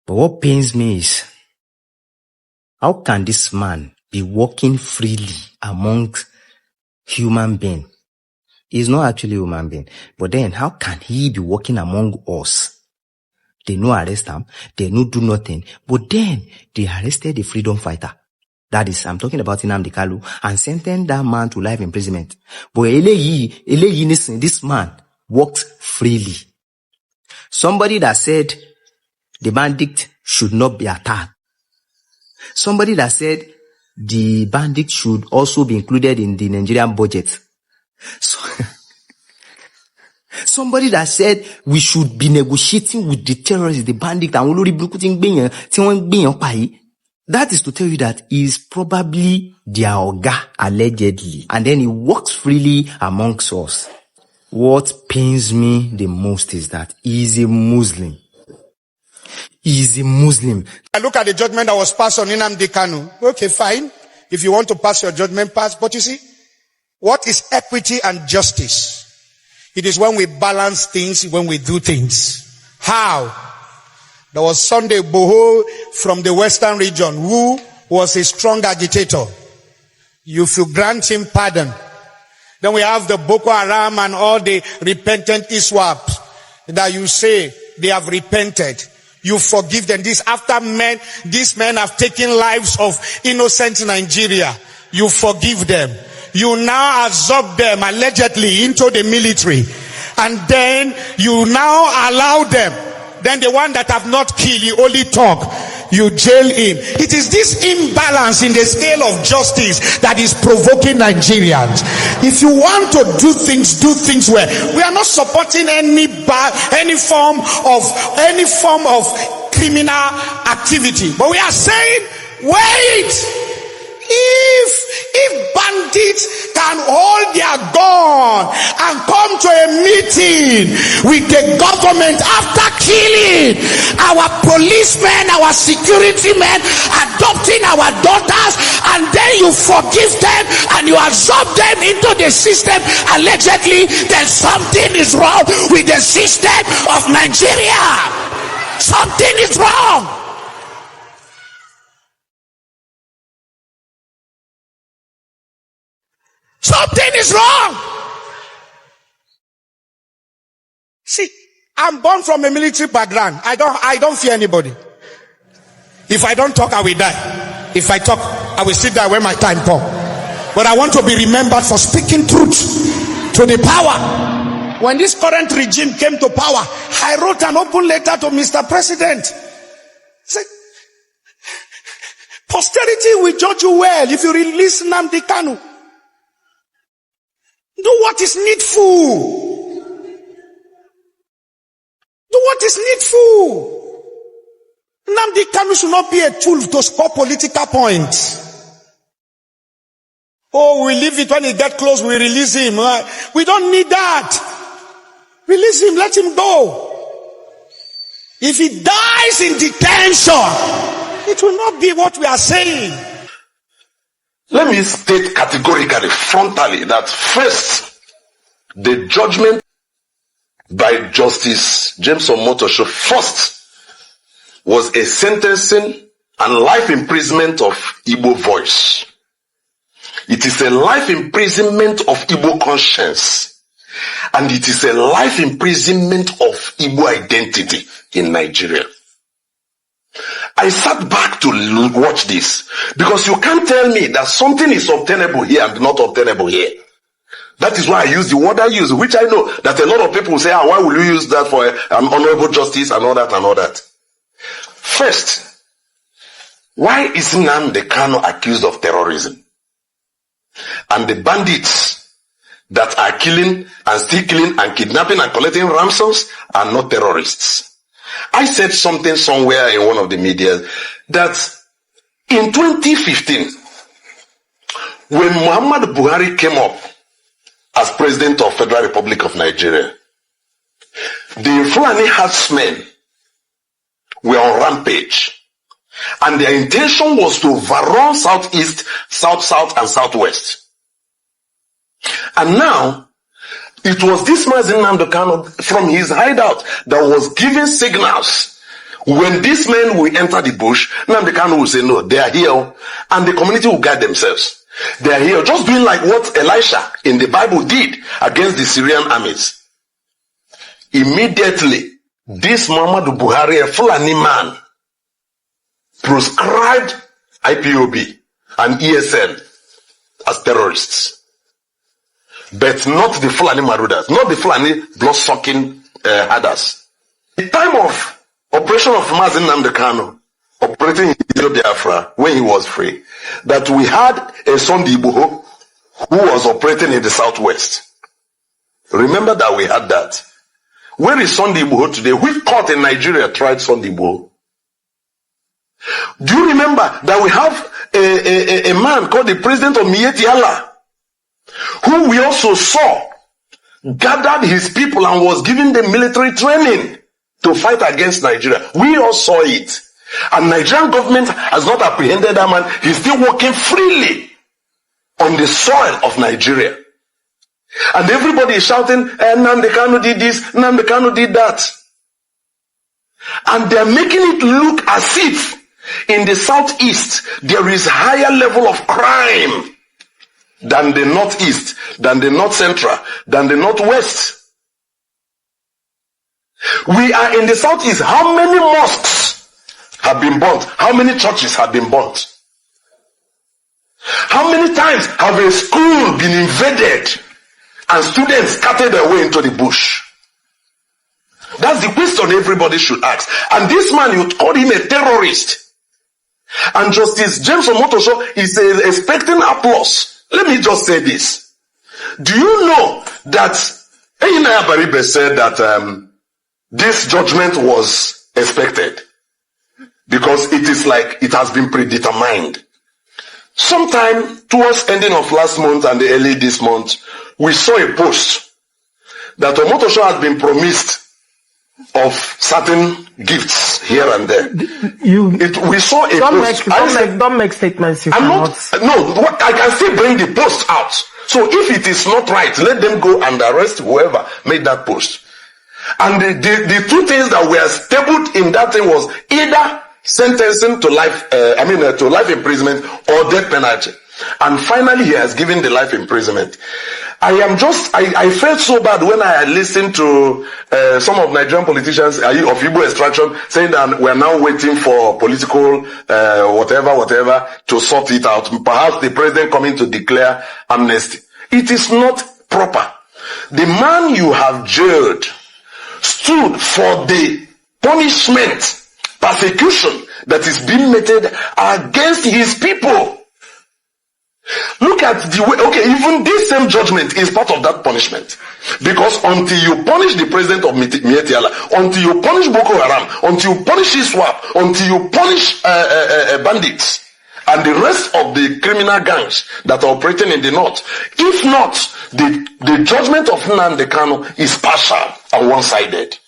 But what pains me is, how can this man be walking freely amongst human beings? He's not actually a human being. But then, how can he be walking among us? They no arrest him. They no do nothing. But then, they arrested the freedom fighter. That is, I'm talking about Nnamdi Kanu, and sentenced that man to life imprisonment. But this man walked freely. Somebody that said the bandit should not be attacked. Somebody that said the bandit should also be included in the Nigerian budget. Somebody that said we should be negotiating with the terrorists, the bandit, and that is to tell you that he is probably their oga, allegedly. And then he walks freely amongst us. What pains me the most is that he is a Muslim. He is a Muslim. I look at the judgment that was passed on Nnamdi Kanu. Okay, fine. If you want to pass your judgment, pass. But you see, what is equity and justice? It is when we balance things, when we do things. How? There was Sunday Boho from the Western region who was a strong agitator. You should grant him pardon. Then we have the Boko Haram and all the repentant ISWAPs that you say they have repented. You forgive them. These men have taken lives of innocent Nigeria. You forgive them. You now absorb them allegedly into the military. And then you now allow them. Then the one that have not killed, you only talk. You jail him. It is this imbalance in the scale of justice that is provoking Nigerians. If you want to do things well. We are not supporting any form of criminal activity. But we are saying, wait! If bandits can hold their gun and come to a meeting with the government after killing our policemen, our security men, adopting our daughters, and then you forgive them and you absorb them into the system allegedly, then something is wrong with the system of Nigeria. Something is wrong. Something is wrong. See, I'm born from a military background. I don't fear anybody. If I don't talk, I will die. If I talk, I will sit there when my time comes. But I want to be remembered for speaking truth to the power. When this current regime came to power, I wrote an open letter to Mr. President. Say, posterity will judge you well if you release Nnamdi Kanu. Do what is needful. Do what is needful. Nnamdi Kanu should not be a tool to score political points. Oh, we leave it when he gets close, we release him. We don't need that. Release him, let him go. If he dies in detention, it will not be what we are saying. Let me state categorically, frontally, that first, the judgment by Justice James Omotosho first was a sentencing and life imprisonment of Igbo voice. It is a life imprisonment of Igbo conscience. And it is a life imprisonment of Igbo identity in Nigeria. I sat back to watch this because you can't tell me that something is obtainable here and not obtainable here. That is why I use the word I use, which I know that a lot of people say, why will you use that for honorable justice and all that and all that? First, why is Nnamdi Kanu accused of terrorism? And the bandits that are killing and still killing and kidnapping and collecting ransoms are not terrorists. I said something somewhere in one of the media that in 2015, when Muhammad Buhari came up as president of Federal Republic of Nigeria, the Fulani herdsmen were on rampage. And their intention was to overrun southeast, south, and southwest. And now, it was this man Nnamdi Kanu from his hideout that was giving signals When these men will enter the bush, Nnamdi Kanu will say, no, they are here, and the community will guide themselves. They are here, just doing like what Elisha in the Bible did against the Syrian armies. Immediately, this Muhammadu Buhari, a Fulani man, proscribed IPOB and ESN as terrorists. But not the Fulani Marauders, not the Fulani blood-sucking herders. The time of operation of Mazi Nnamdi Kanu, operating in Biafra when he was free, that we had a Sunday Igbo who was operating in the southwest. Remember that we had that. Where is Sunday Igbo today? Which court in Nigeria tried Sunday Igbo? Do you remember that we have a man called the president of Miyetti Allah, who we also saw gathered his people and was giving them military training to fight against Nigeria? We all saw it. And Nigerian government has not apprehended that man. He's still working freely on the soil of Nigeria. And everybody is shouting, Nnamdi Kanu did this, Nnamdi Kanu did that. And they're making it look as if in the southeast there is higher level of crime than the northeast, than the north central, than the northwest. We are in the southeast. How many mosques have been burnt? How many churches have been burnt? How many times have a school been invaded and students scattered away into the bush? That's the question everybody should ask. And this man, you call him a terrorist. And Justice James Omotosho is expecting applause. Let me just say this. Do you know that Eyinaya Baribe said that this judgment was expected? Because it is like it has been predetermined. Sometime towards ending of last month and the early this month, we saw a post that Omotosho has been promised of certain gifts here and there. We saw a post. Don't make statements. I can still bring the post out. So if it is not right, let them go and arrest whoever made that post. And the two things that were stapled in that thing was either sentencing to life, to life imprisonment or death penalty. And finally, he has given the life imprisonment. I felt so bad when I listened to some of Nigerian politicians of Igbo extraction saying that we're now waiting for political whatever to sort it out. Perhaps the president coming to declare amnesty. It is not proper. The man you have jailed stood for the punishment, persecution that is being meted against his people. Look at the way, even this same judgment is part of that punishment. Because until you punish the president of Miyetti Allah, until you punish Boko Haram, until you punish ISWAP, until you punish bandits, and the rest of the criminal gangs that are operating in the north, if not, the judgment of Nnamdi Kanu is partial and one-sided.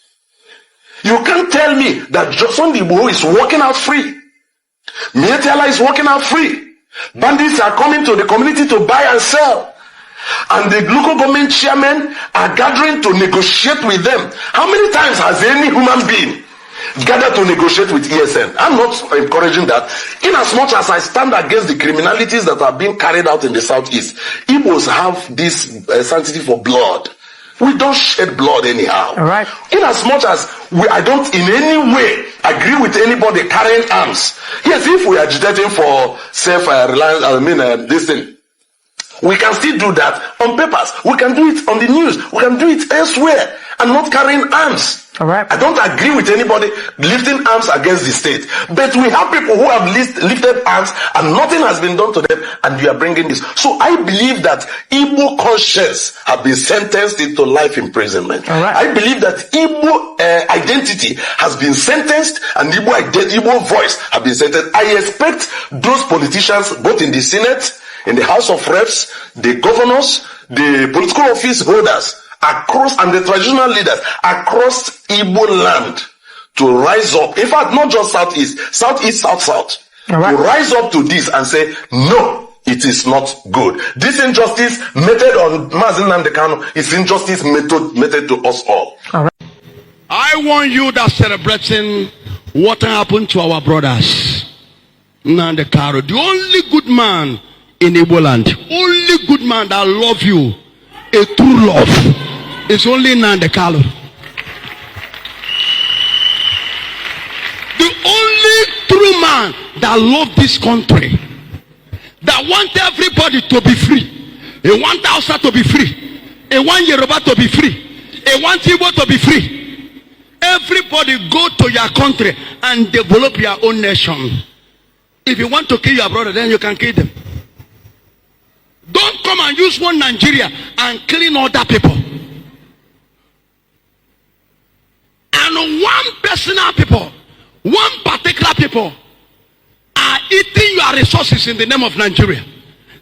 You can't tell me that Sunday Igbo is walking out free. Miyetti Allah is walking out free. Bandits are coming to the community to buy and sell. And the local government chairmen are gathering to negotiate with them. How many times has any human being gathered to negotiate with ESN? I'm not encouraging that. In as much as I stand against the criminalities that are being carried out in the southeast, Igbos have this sanctity for blood. We don't shed blood anyhow. All right. In as much as I don't in any way agree with anybody carrying arms. Yes, if we are agitating for self-reliance, this thing, we can still do that on papers. We can do it on the news. We can do it elsewhere and not carrying arms. All right. I don't agree with anybody lifting arms against the state. But we have people who have lifted arms and nothing has been done to them, and you are bringing this. So I believe that Igbo conscience have been sentenced into life imprisonment. All right. I believe that Igbo identity has been sentenced and Igbo voice have been sentenced. I expect those politicians, both in the Senate, in the House of Reps, the governors, the political office holders, across, and the traditional leaders across Igbo land to rise up. In fact, not just southeast, south, right. To rise up to this and say, no, it is not good. This injustice meted on Mazi Nnamdi Kanu is injustice meted to us all. All right. I want you that celebrating What happened to our brothers? Nnamdi Kanu, the only good man in Igbo land, only good man that love you, a true love, is only Nnamdi Kanu. The only true man that love this country, that want everybody to be free. He want Hausa to be free. He want Yoruba to be free. He want Igbo to be free. Everybody go to your country and develop your own nation. If you want to kill your brother, then you can kill them. Don't come and use one Nigeria and killing other people. And one personal people, one particular people are eating your resources in the name of Nigeria.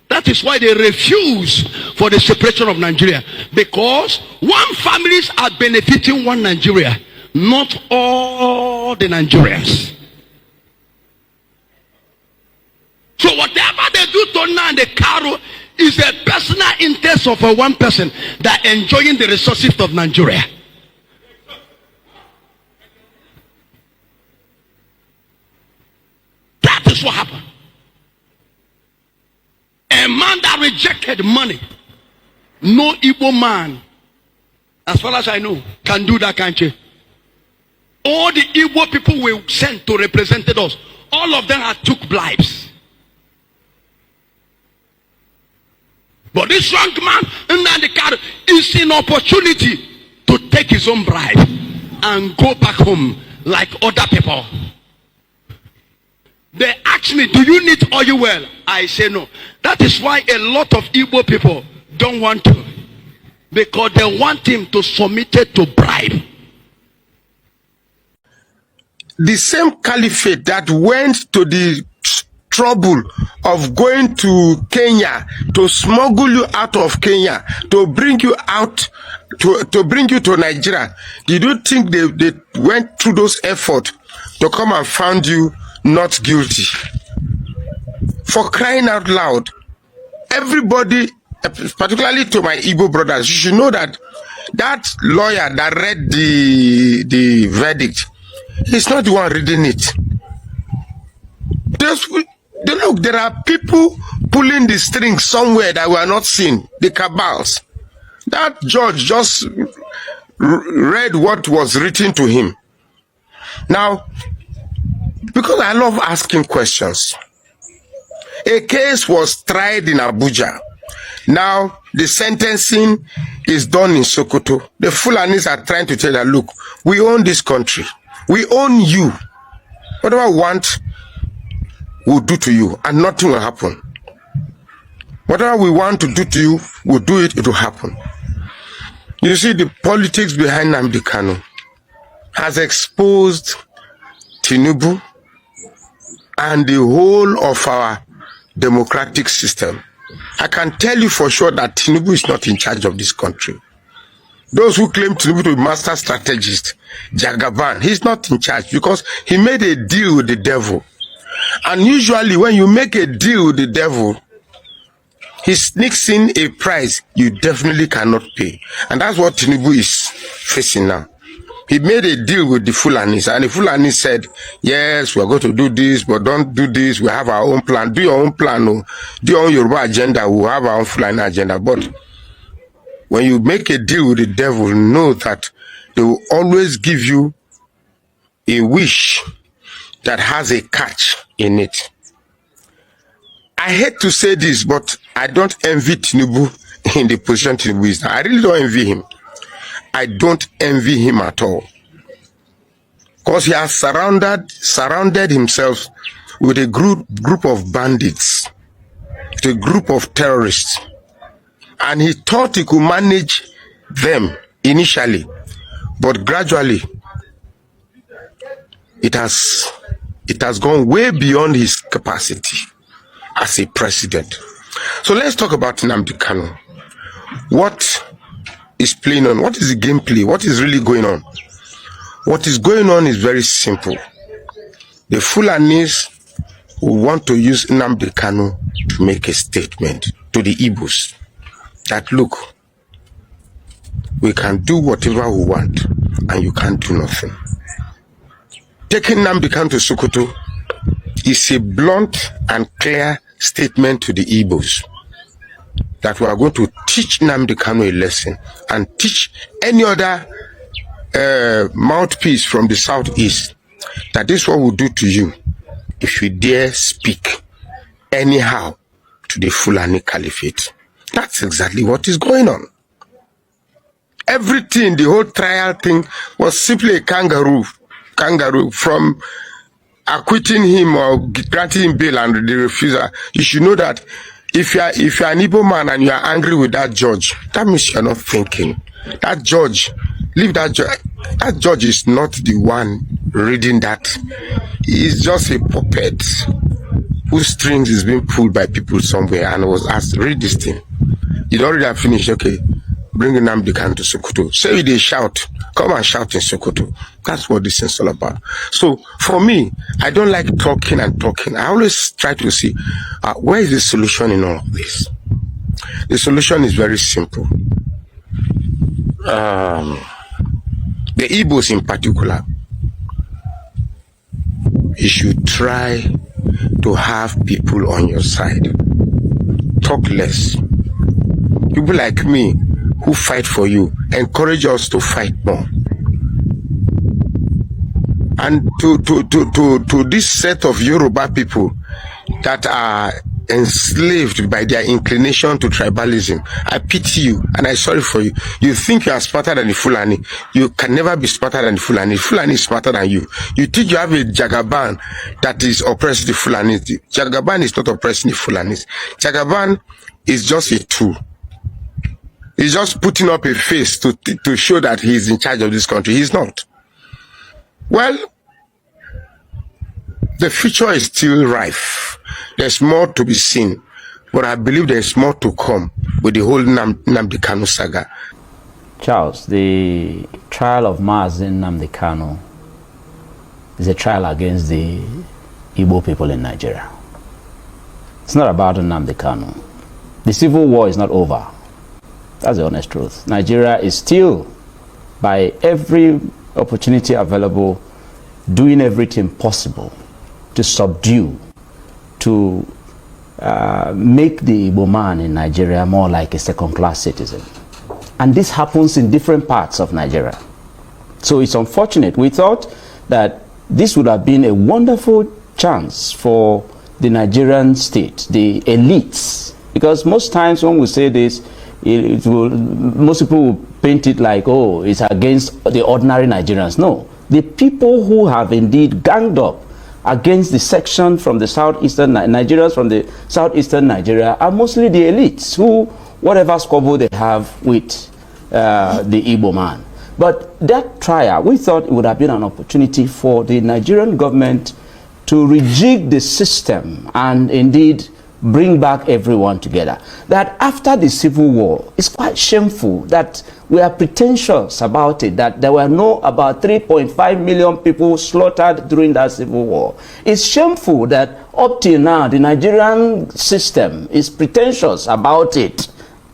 That is why they refuse for the separation of Nigeria. Because one families are benefiting one Nigeria, not all the Nigerians. So whatever they do to Nnamdi Kanu is a personal interest of a one person that enjoying the resources of Nigeria. That is what happened. A man that rejected money, no Igbo man, as far as I know, can do that country. All the Igbo people were sent to represent us. All of them had took bribes. But this young man, Nnamdi Kanu, is an opportunity to take his own bribe and go back home like other people. They ask me, do you need oil well? I say no. That is why a lot of Igbo people don't want to. Because they want him to submit it to bribe. The same caliphate that went to the trouble of going to Kenya to smuggle you out of Kenya, to bring you out, to bring you to Nigeria, did you think they went through those efforts to come and found you not guilty? For crying out loud, everybody, particularly to my Igbo brothers, you should know that that lawyer that read the verdict, he's not the one reading it. Look, there are people pulling the strings somewhere that we are not seeing, the cabals. That judge just read what was written to him. Now, because I love asking questions, a case was tried in Abuja. Now, the sentencing is done in Sokoto. The Fulanis are trying to tell that, look, we own this country. We own you. Whatever we want, we'll do to you, and nothing will happen. Whatever we want to do to you, we'll do it, it will happen. You see, the politics behind Nnamdi Kanu has exposed Tinubu and the whole of our democratic system. I can tell you for sure that Tinubu is not in charge of this country. Those who claim Tinubu to be master strategist, Jagaban, he's not in charge because he made a deal with the devil. And usually when you make a deal with the devil, he sneaks in a price you definitely cannot pay. And that's what Tinubu is facing now. He made a deal with the Fulanis, and the Fulanis said, yes, we're going to do this, but don't do this. We have our own plan. Do your own plan. No. Do your own Yoruba agenda. We'll have our own Fulani agenda. But when you make a deal with the devil, know that they will always give you a wish that has a catch in it. I hate to say this, but I don't envy Tinubu in the position Tinubu is now. I really don't envy him. I don't envy him at all. Because he has surrounded himself with a group of bandits, with a group of terrorists. And he thought he could manage them initially, but gradually it has gone way beyond his capacity as a president. So let's talk about Nnamdi Kanu. What is playing on? What is the gameplay? What is really going on? What is going on is very simple. The Fulanis will want to use Nnamdi Kanu to make a statement to the Igbos that, look, we can do whatever we want and you can't do nothing. taking Nnamdi Kanu to Sokoto is a blunt and clear statement to the Igbos that we are going to teach Nnamdi Kanu a lesson and teach any other mouthpiece from the southeast that this is what we'll do to you if you dare speak anyhow to the Fulani Caliphate. That's exactly what is going on. Everything, the whole trial thing was simply a kangaroo from acquitting him or granting him bail and the refusal. You should know that if you're an Igbo man and you are angry with that judge, that means you're not thinking. That judge, leave that judge. That judge is not the one reading that. He's just a puppet whose strings is being pulled by people somewhere and was asked, read this thing. You don't read and finish, okay. Bring Nnamdi Kanu to Sokoto. Say they shout. Come and shout in Sokoto. That's what this is all about. So, for me, I don't like talking and talking. I always try to see, where is the solution in all of this? The solution is very simple. The Igbos in particular, you should try to have people on your side. Talk less. People like me who fight for you, encourage us to fight more. And to this set of Yoruba people that are enslaved by their inclination to tribalism, I pity you and I'm sorry for you. You think you are smarter than the Fulani. You can never be smarter than the Fulani. Fulani is smarter than you. You think you have a Jagaban that is oppressing the Fulani. Jagaban is not oppressing the Fulanis. Jagaban is just a tool. He's just putting up a face to show that he's in charge of this country. He's not. Well, the future is still rife. There's more to be seen. But I believe there's more to come with the whole Nnamdi Kanu saga. Charles, the trial of Mazen Nnamdi Kanu is a trial against the Igbo people in Nigeria. It's not about Nnamdi Kanu. The civil war is not over. That's the honest truth. Nigeria is still, by every opportunity available, doing everything possible to subdue, to make the Igbo man in Nigeria more like a second-class citizen. And this happens in different parts of Nigeria. So it's unfortunate. We thought that this would have been a wonderful chance for the Nigerian state, the elites, because most times when we say this, most people will paint it like, oh, it's against the ordinary Nigerians. No, the people who have indeed ganged up against the section from the southeastern Nigerians from the southeastern Nigeria are mostly the elites who, whatever squabble they have with the Igbo man. But that trial, we thought it would have been an opportunity for the Nigerian government to rejig the system and indeed bring back everyone together. That after the civil war, it's quite shameful that we are pretentious about it, that there were about 3.5 million people slaughtered during that civil war. It's shameful that up till now, the Nigerian system is pretentious about it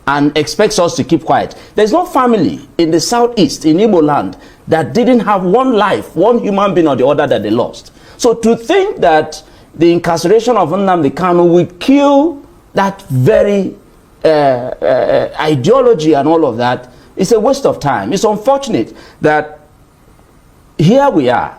and expects us to keep quiet. There's no family in the southeast, in Igbo land, that didn't have one life, one human being or the other that they lost. So to think that the incarceration of Nnamdi Kanu will kill that very ideology and all of that, it's a waste of time. It's unfortunate that here we are.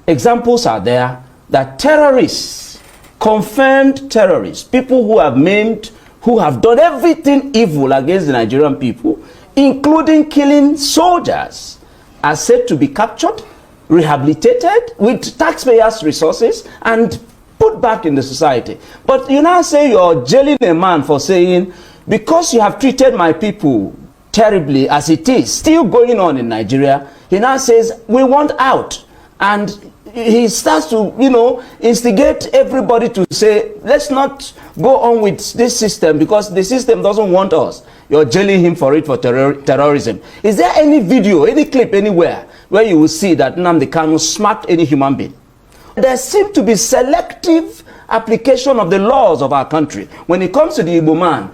Examples are there that terrorists, confirmed terrorists, people who have maimed, who have done everything evil against the Nigerian people, including killing soldiers, are said to be captured, rehabilitated with taxpayers' resources, and put back in the society. But you now say you're jailing a man for saying, because you have treated my people terribly as it is still going on in Nigeria, he now says, we want out. And he starts to, instigate everybody to say, let's not go on with this system because the system doesn't want us. You're jailing him for it for terrorism. Is there any video, any clip anywhere where you will see that Nnamdi Kanu smacked any human being? There seems to be selective application of the laws of our country. When it comes to the Igbo man,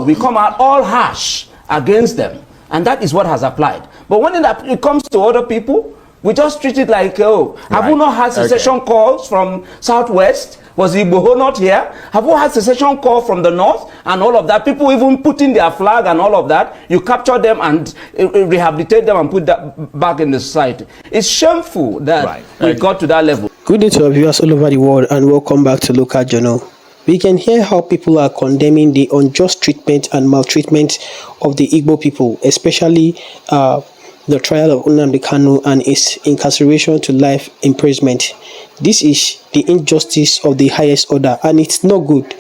we come out all harsh against them. And that is what has applied. But when it comes to other people, We just treat it like, oh, have we not had secession calls from Southwest? Was Igbo not here? Have we had secession call from the North and all of that? People even putting their flag and all of that. You capture them and rehabilitate them and put that back in the society. It's shameful that we got to that level. Good day to our viewers all over the world and welcome back to Local Journal. We can hear how people are condemning the unjust treatment and maltreatment of the Igbo people, especially the trial of Nnamdi Kanu and his incarceration to life imprisonment. This is the injustice of the highest order, and it's not good.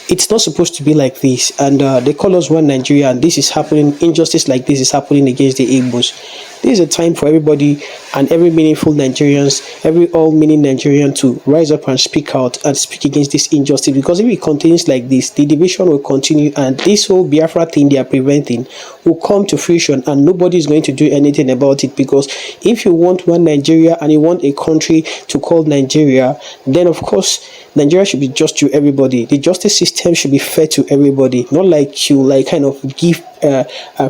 It's not supposed to be like this, and they call us one Nigeria, and this is happening. Injustice like this is happening against the Igbos. This is a time for everybody and every meaningful Nigerians, every all-meaning Nigerian to rise up and speak out and speak against this injustice, because if it continues like this, the division will continue, and this whole Biafra thing they are preventing will come to fruition, and nobody is going to do anything about it. Because if you want one Nigeria and you want a country to call Nigeria, then of course Nigeria should be just to everybody. The justice system should be fair to everybody, not like you kind of give a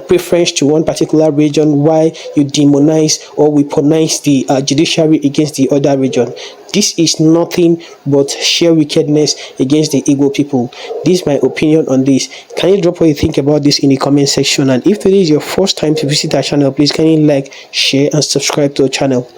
preference to one particular region while you demonize or weaponize the judiciary against the other region. This is nothing but sheer wickedness against the Igbo people. This is my opinion on this. Can you drop what you think about this in the comment section? And if today is your first time to visit our channel, please can you like, share and subscribe to our channel.